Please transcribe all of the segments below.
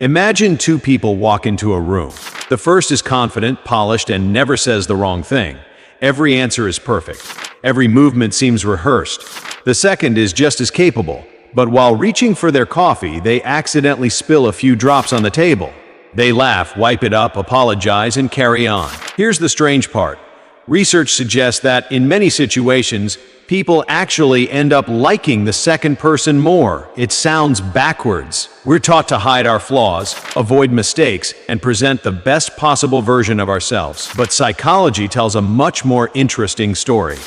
Imagine two people walk into a room. The first is confident, polished, and never says the wrong thing. Every answer is perfect. Every movement seems rehearsed. The second is just as capable, but while reaching for their coffee, they accidentally spill a few drops on the table. They laugh, wipe it up, apologize, and carry on. Here's the strange part. Research suggests that in many situations, people actually end up liking the second person more. It sounds backwards. We're taught to hide our flaws, avoid mistakes, and present the best possible version of ourselves. But psychology tells a much more interesting story.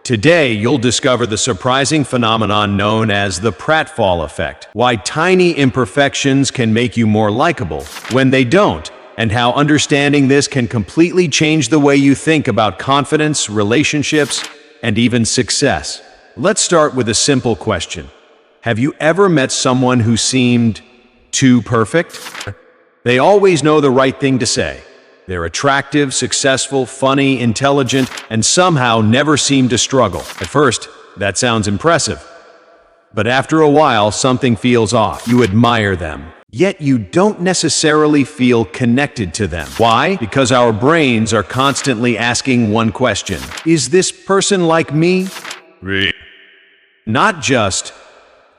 Today, you'll discover the surprising phenomenon known as the Pratfall Effect, why tiny imperfections can make you more likable when they don't, and how understanding this can completely change the way you think about confidence, relationships, and even success. Let's start with a simple question. Have you ever met someone who seemed too perfect? They always know the right thing to say. They're attractive, successful, funny, intelligent, and somehow never seem to struggle. At first, that sounds impressive. But after a while, something feels off. You admire them, yet you don't necessarily feel connected to them. Why? Because our brains are constantly asking one question. Is this person like me? Not just,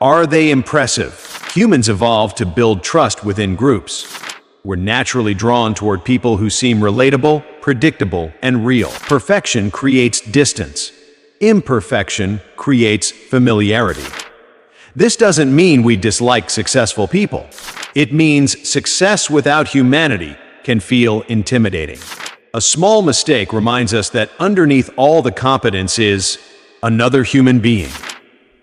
are they impressive? Humans evolved to build trust within groups. We're naturally drawn toward people who seem relatable, predictable, and real. Perfection creates distance. Imperfection creates familiarity. This doesn't mean we dislike successful people. It means success without humanity can feel intimidating. A small mistake reminds us that underneath all the competence is another human being.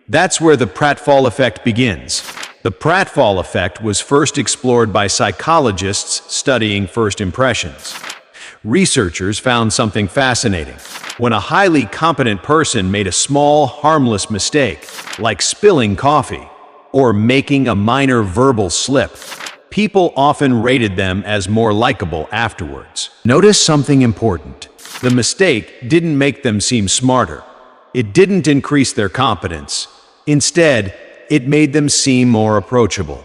That's where the Pratfall Effect begins. The Pratfall Effect was first explored by psychologists studying first impressions. Researchers found something fascinating. When a highly competent person made a small, harmless mistake, like spilling coffee or making a minor verbal slip, people often rated them as more likable afterwards. Notice something important. The mistake didn't make them seem smarter. It didn't increase their competence. Instead, it made them seem more approachable.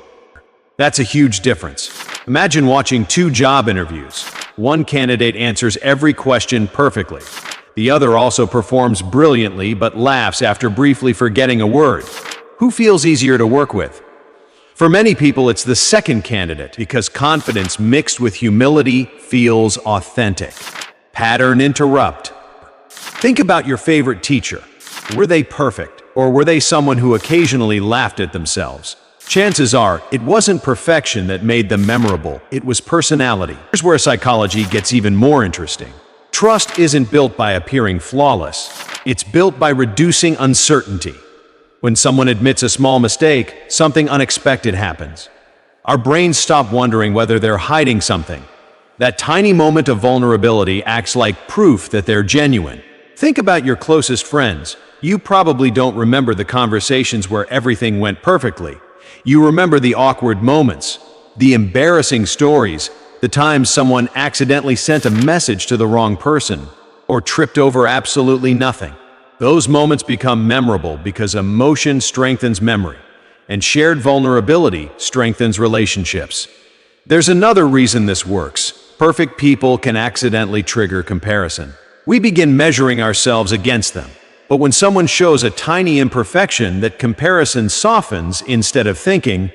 That's a huge difference. Imagine watching two job interviews. One candidate answers every question perfectly. The other also performs brilliantly but laughs after briefly forgetting a word. Who feels easier to work with? For many people, it's the second candidate because confidence mixed with humility feels authentic. Pattern interrupt. Think about your favorite teacher. Were they perfect? Or were they someone who occasionally laughed at themselves? Chances are, it wasn't perfection that made them memorable, it was personality. Here's where psychology gets even more interesting. Trust isn't built by appearing flawless. It's built by reducing uncertainty. When someone admits a small mistake, something unexpected happens. Our brains stop wondering whether they're hiding something. That tiny moment of vulnerability acts like proof that they're genuine. Think about your closest friends. You probably don't remember the conversations where everything went perfectly. You remember the awkward moments, the embarrassing stories, the times someone accidentally sent a message to the wrong person, or tripped over absolutely nothing. Those moments become memorable because emotion strengthens memory, and shared vulnerability strengthens relationships. There's another reason this works. Perfect people can accidentally trigger comparison. We begin measuring ourselves against them. But when someone shows a tiny imperfection, that comparison softens instead of thinking,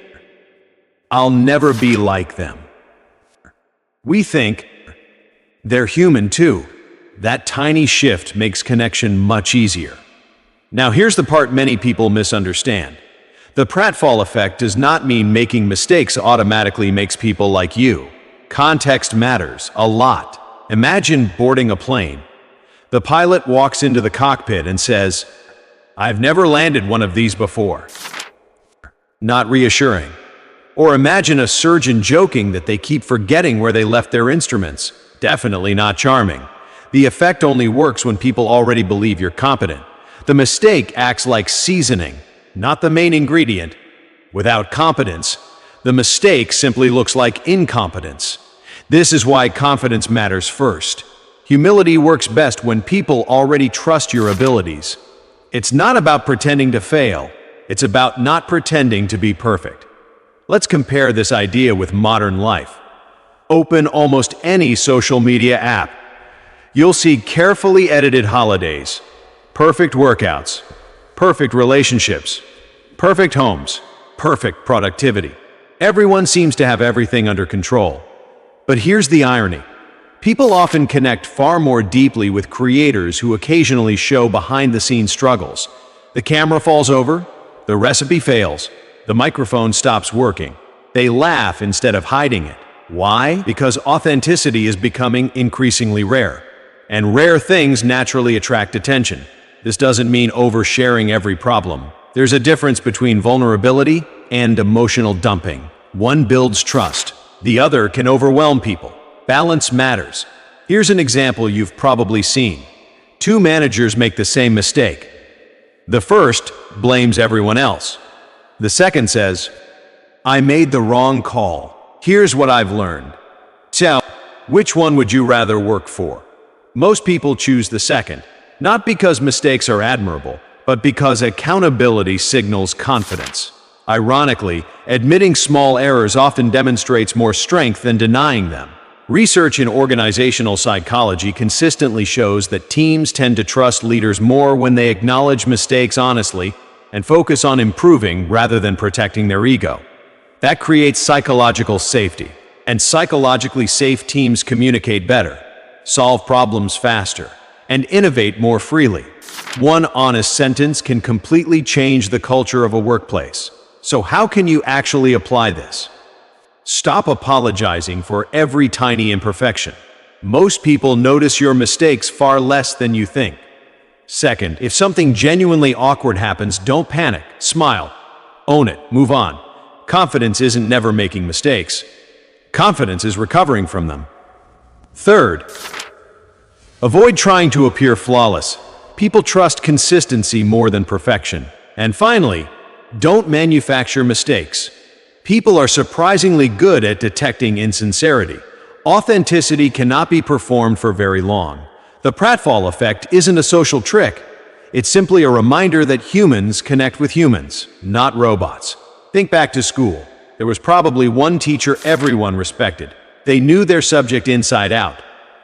I'll never be like them. We think, they're human too. That tiny shift makes connection much easier. Now here's the part many people misunderstand. The Pratfall Effect does not mean making mistakes automatically makes people like you. Context matters a lot. Imagine boarding a plane. The pilot walks into the cockpit and says, I've never landed one of these before. Not reassuring. Or imagine a surgeon joking that they keep forgetting where they left their instruments. Definitely not charming. The effect only works when people already believe you're competent. The mistake acts like seasoning, not the main ingredient. Without competence, the mistake simply looks like incompetence. This is why confidence matters first. Humility works best when people already trust your abilities. It's not about pretending to fail. It's about not pretending to be perfect. Let's compare this idea with modern life. Open almost any social media app. You'll see carefully edited holidays, perfect workouts, perfect relationships, perfect homes, perfect productivity. Everyone seems to have everything under control. But here's the irony. People often connect far more deeply with creators who occasionally show behind-the-scenes struggles. The camera falls over, the recipe fails, the microphone stops working. They laugh instead of hiding it. Why? Because authenticity is becoming increasingly rare. And rare things naturally attract attention. This doesn't mean oversharing every problem. There's a difference between vulnerability and emotional dumping. One builds trust. The other can overwhelm people. Balance matters. Here's an example you've probably seen. Two managers make the same mistake. The first blames everyone else. The second says, "I made the wrong call. Here's what I've learned." So, which one would you rather work for? Most people choose the second, not because mistakes are admirable, but because accountability signals confidence. Ironically, admitting small errors often demonstrates more strength than denying them. Research in organizational psychology consistently shows that teams tend to trust leaders more when they acknowledge mistakes honestly and focus on improving rather than protecting their ego. That creates psychological safety, and psychologically safe teams communicate better, solve problems faster, and innovate more freely. One honest sentence can completely change the culture of a workplace. So how can you actually apply this? Stop apologizing for every tiny imperfection. Most people notice your mistakes far less than you think. Second, if something genuinely awkward happens, don't panic. Smile. Own it. Move on. Confidence isn't never making mistakes. Confidence is recovering from them. Third, avoid trying to appear flawless. People trust consistency more than perfection. And finally, don't manufacture mistakes. People are surprisingly good at detecting insincerity. Authenticity cannot be performed for very long. The Pratfall Effect isn't a social trick. It's simply a reminder that humans connect with humans, not robots. Think back to school. There was probably one teacher everyone respected. They knew their subject inside out.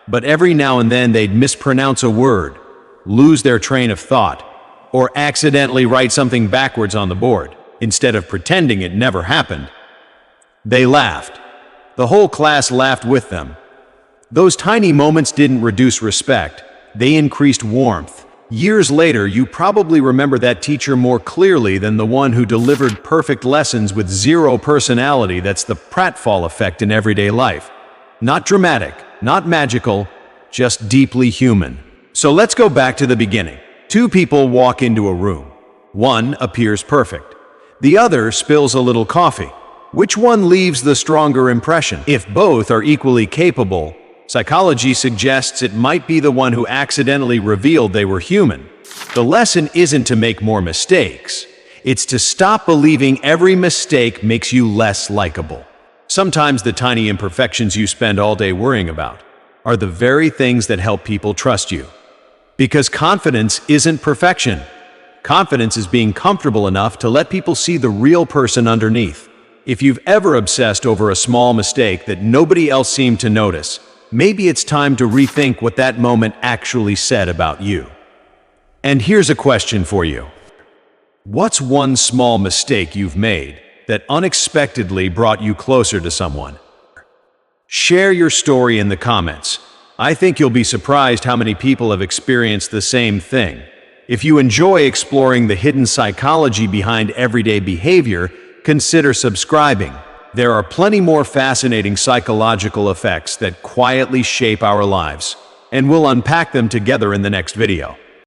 But every now and then they'd mispronounce a word, lose their train of thought, or accidentally write something backwards on the board. Instead of pretending it never happened, they laughed. The whole class laughed with them. Those tiny moments didn't reduce respect, they increased warmth. Years later, you probably remember that teacher more clearly than the one who delivered perfect lessons with zero personality. That's the Pratfall Effect in everyday life. Not dramatic, not magical, just deeply human. So let's go back to the beginning. Two people walk into a room. One appears perfect. The other spills a little coffee. Which one leaves the stronger impression? If both are equally capable, psychology suggests it might be the one who accidentally revealed they were human. The lesson isn't to make more mistakes. It's to stop believing every mistake makes you less likable. Sometimes the tiny imperfections you spend all day worrying about are the very things that help people trust you. Because confidence isn't perfection. Confidence is being comfortable enough to let people see the real person underneath. If you've ever obsessed over a small mistake that nobody else seemed to notice, maybe it's time to rethink what that moment actually said about you. And here's a question for you. What's one small mistake you've made that unexpectedly brought you closer to someone? Share your story in the comments. I think you'll be surprised how many people have experienced the same thing. If you enjoy exploring the hidden psychology behind everyday behavior, consider subscribing. There are plenty more fascinating psychological effects that quietly shape our lives, and we'll unpack them together in the next video.